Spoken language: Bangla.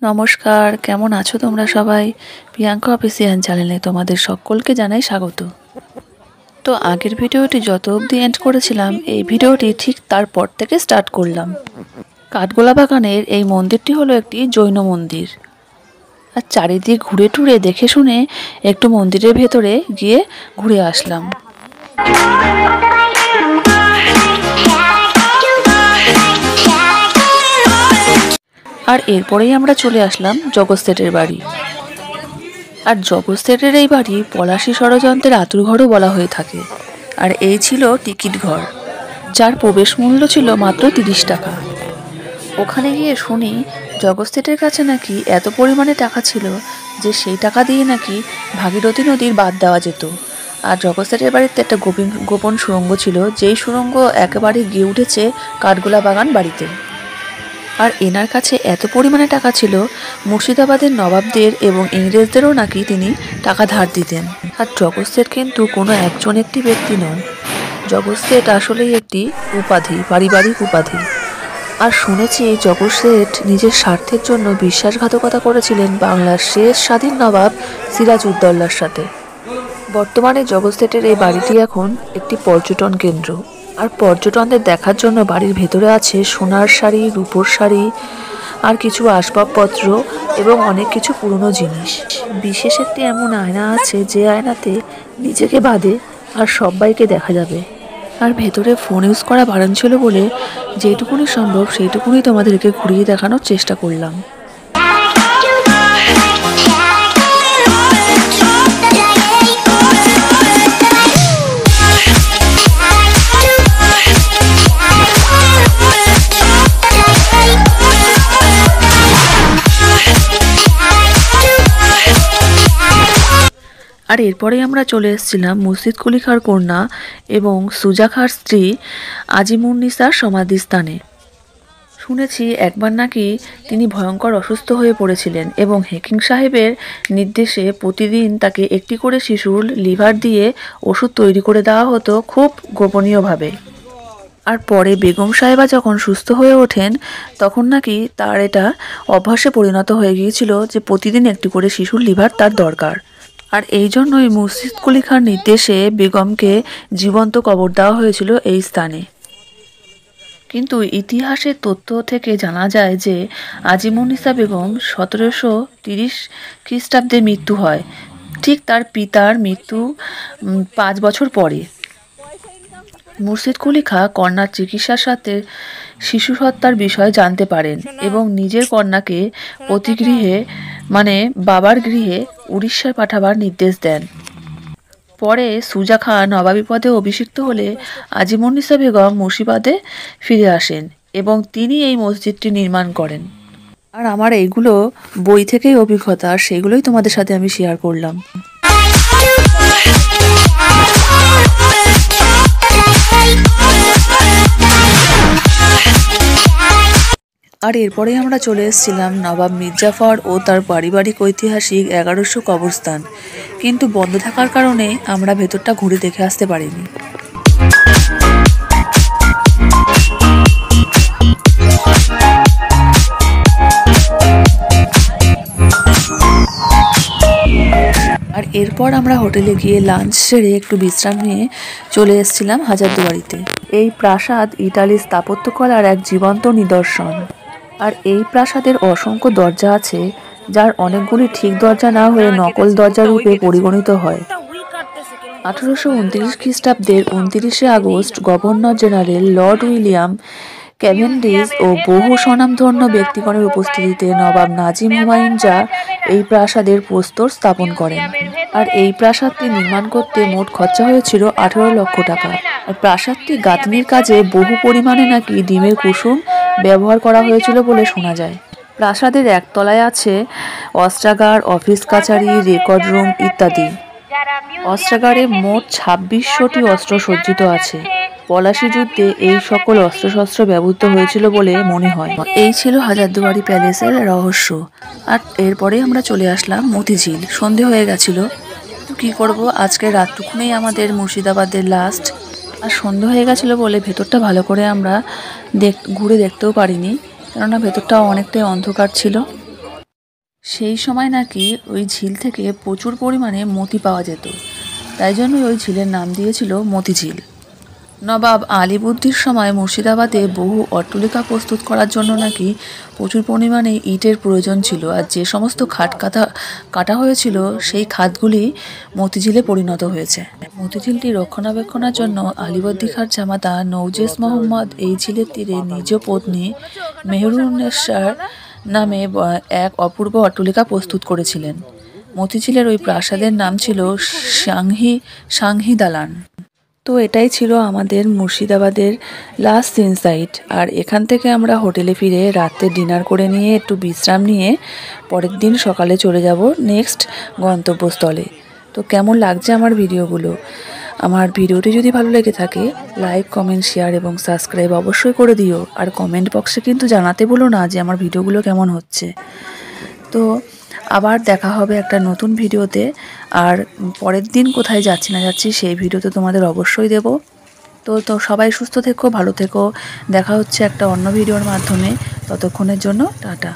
নমস্কার, কেমন আছো তোমরা সবাই? প্রিয়াঙ্কা অফিসিয়াল চ্যানেলে তোমাদের সকলকে জানাই স্বাগত। তো আগের ভিডিওটি যত অবধি এন্ড করেছিলাম, এই ভিডিওটি ঠিক তারপর থেকে স্টার্ট করলাম। কাঠগোলা বাগানের এই মন্দিরটি হলো একটি জৈন মন্দির। আর চারিদিক ঘুরে টুরে দেখে শুনে একটু মন্দিরের ভেতরে গিয়ে ঘুরে আসলাম। আর এরপরেই আমরা চলে আসলাম জগৎ শেঠের বাড়ি। আর জগৎ শেঠের এই বাড়ি পলাশী ষড়যন্ত্রের আঁতুড়ঘরও বলা হয়ে থাকে। আর এই ছিল টিকিট ঘর, যার প্রবেশ মূল্য ছিল মাত্র 30 টাকা। ওখানে গিয়ে শুনি জগৎ শেঠের কাছে নাকি এত পরিমাণে টাকা ছিল যে সেই টাকা দিয়ে নাকি ভাগীরথী নদীর বাঁধ দেওয়া যেত। আর জগৎ শেঠের বাড়িতে একটা গোপন সুড়ঙ্গ ছিল, যেই সুড়ঙ্গ একেবারে গিয়ে উঠেছে কাঠগোলা বাগান বাড়িতে। আর এনার কাছে এত পরিমাণে টাকা ছিল, মুর্শিদাবাদের নবাবদের এবং ইংরেজদেরও নাকি তিনি টাকা ধার দিতেন। আর জগৎ শেঠ কিন্তু কোনো একটি ব্যক্তি নন, জগৎ শেঠ আসলেই একটি উপাধি, পারিবারিক উপাধি। আর শুনেছি জগৎ শেঠ নিজের স্বার্থের জন্য বিশ্বাসঘাতকতা করেছিলেন বাংলার শেষ স্বাধীন নবাব সিরাজউদ্দৌলার সাথে। বর্তমানে জগৎ শেঠের এই বাড়িটি এখন একটি পর্যটন কেন্দ্র। আর পর্যটনদের দেখার জন্য বাড়ির ভেতরে আছে সোনার শাড়ি, রূপোর শাড়ি, আর কিছু আসবাবপত্র এবং অনেক কিছু পুরনো জিনিস। বিশেষ একটি এমন আয়না আছে যে আয়নাতে নিজেকে বাদে আর সবাইকে দেখা যাবে। আর ভেতরে ফোন ইউজ করা বারণ ছিল বলে যেটুকুনি সম্ভব সেইটুকুনি তোমাদেরকে ঘুরিয়ে দেখানোর চেষ্টা করলাম। আর এরপরে আমরা চলে এসেছিলাম মুর্শিদ কুলি খাঁর কন্যা এবং সুজা খাঁর স্ত্রী আজিমুন্নিসার সমাধিস্থানে। শুনেছি একবার নাকি তিনি ভয়ঙ্কর অসুস্থ হয়ে পড়েছিলেন এবং হেকিম সাহেবের নির্দেশে প্রতিদিন তাকে একটি করে শিশুর লিভার দিয়ে ওষুধ তৈরি করে দেওয়া হতো, খুব গোপনীয়ভাবে। আর পরে বেগম সাহেবা যখন সুস্থ হয়ে ওঠেন তখন নাকি তার এটা অভ্যাসে পরিণত হয়ে গিয়েছিল যে প্রতিদিন একটি করে শিশুর লিভার তার দরকার। আর এই জন্যই মুর্শিদ কুলি খাঁর নির্দেশে বেগমকে জীবন্ত কবর দেওয়া হয়েছিল এই স্থানে। কিন্তু ইতিহাসের তথ্য থেকে জানা যায় যে আজিমুন্নিসা বেগম 1730 খ্রিস্টাব্দে মৃত্যু হয়, ঠিক তার পিতার মৃত্যু 5 বছর পরে। মুর্শিদ কুলি খাঁ কন্যার চিকিৎসার সাথে শিশু হত্যার বিষয়ে জানতে পারেন এবং নিজের কন্যাকে অতিগৃহে মানে বাবার গৃহে উড়িষ্যায় পাঠাবার নির্দেশ দেন। পরে সুজা খাঁ নবাবী পদে অভিষিক্ত হলে আজিমুন্নিসা বেগম মুর্শিদাবাদে ফিরে আসেন এবং তিনি এই মসজিদটি নির্মাণ করেন। আর আমার এইগুলো বই থেকেই অভিজ্ঞতা, আর সেগুলোই তোমাদের সাথে আমি শেয়ার করলাম। আর এরপরে আমরা চলে এসেছিলাম নবাব মির্জাফর ও তার পারিবারিক ঐতিহাসিক 1100 কবরস্থান, কিন্তু বন্ধ থাকার কারণে আমরা ভেতরটা ঘুরে দেখে আসতে পারিনি। আর এরপর আমরা হোটেলে গিয়ে লাঞ্চ সেরে একটু বিশ্রাম নিয়ে চলে এসেছিলাম হাজারদুয়ারিতে। এই প্রাসাদ ইতালির স্থাপত্যকলার এক জীবন্ত নিদর্শন। আর এই প্রাসাদের অসংখ্য দরজা আছে, যার অনেকগুলি ঠিক দরজা না হয়ে নকল দরজা রূপে পরিগণিত হয়। 1829 খ্রিস্টাব্দের 29শে August governor general Lord William Cavendish ও বহু স্বনামধন্য ব্যক্তিগণের উপস্থিতিতে নবাব নাজিম হুমায়ুন জাহ এই প্রাসাদের প্রস্তর স্থাপন করেন। আর এই প্রাসাদটি নির্মাণ করতে মোট খরচা হয়েছিল 18 লক্ষ টাকা। আর প্রাসাদটি গাঁথনির কাজে বহু পরিমাণে নাকি ডিমের কুসুম ব্যবহার করা হয়েছিল বলে শোনা যায়। প্রাসাদের একতলায় আছে অস্ত্রাগার, অফিস কাচারি, রেকর্ড রুম ইত্যাদি। অস্ত্রাগারে মোট 2600টি অস্ত্র সজ্জিত আছে। পলাশী যুদ্ধে এই সকল অস্ত্রশস্ত্র ব্যবহৃত হয়েছিল বলে মনে হয়। এই ছিল হাজারদুয়ারি প্যালেসের রহস্য। আর এরপরে আমরা চলে আসলাম মতিঝিল। সন্ধে হয়ে গেছিল, তো কী করবো, আজকে রাতটুকুনেই আমাদের মুর্শিদাবাদের লাস্ট। আর সন্ধে হয়ে গেছিলো বলে ভেতরটা ভালো করে আমরা ঘুরে দেখতেও পারিনি, কেননা ভেতরটা অনেকটাই অন্ধকার ছিল। সেই সময় নাকি ওই ঝিল থেকে প্রচুর পরিমাণে মতি পাওয়া যেত, তাই জন্যই ওই ঝিলের নাম দিয়েছিল মতিঝিল। নবাব আলীবর্দীর সময় মুর্শিদাবাদে বহু অট্টালিকা প্রস্তুত করার জন্য নাকি প্রচুর পরিমাণে ইটের প্রয়োজন ছিল, আর যে সমস্ত খাট কাটা হয়েছিল সেই খাতগুলি মতিঝিলে পরিণত হয়েছে। মতিঝিলটি রক্ষণাবেক্ষণের জন্য আলীবর্দী খাঁর জামাতা নওজেশ মোহাম্মদ এই ঝিলের তীরে নিজ পত্নী মেহরুন্নেসার নামে এক অপূর্ব অট্টালিকা প্রস্তুত করেছিলেন। মতিঝিলের ওই প্রাসাদের নাম ছিল সাংহি দালান। তো এটাই ছিল আমাদের মুর্শিদাবাদের লাস্ট সিন সাইট। আর এখান থেকে আমরা হোটেলে ফিরে রাতে ডিনার করে নিয়ে একটু বিশ্রাম নিয়ে পরের দিন সকালে চলে যাব নেক্সট গন্তব্যস্থলে। তো কেমন লাগছে আমার ভিডিওগুলো? আমার ভিডিওটি যদি ভালো লেগে থাকে লাইক, কমেন্ট, শেয়ার এবং সাবস্ক্রাইব অবশ্যই করে দিও। আর কমেন্ট বক্সে কিন্তু জানাতে বলো না যে আমার ভিডিওগুলো কেমন হচ্ছে। তো আবার দেখা হবে একটা নতুন ভিডিওতে। আর পরের দিন কোথায় যাচ্ছি না যাচ্ছি সেই ভিডিও তো তোমাদের অবশ্যই দেব। তো সবাই সুস্থ থেকো, ভালো থেকো। দেখা হচ্ছে একটা অন্য ভিডিওর মাধ্যমে। ততক্ষণের জন্য টাটা।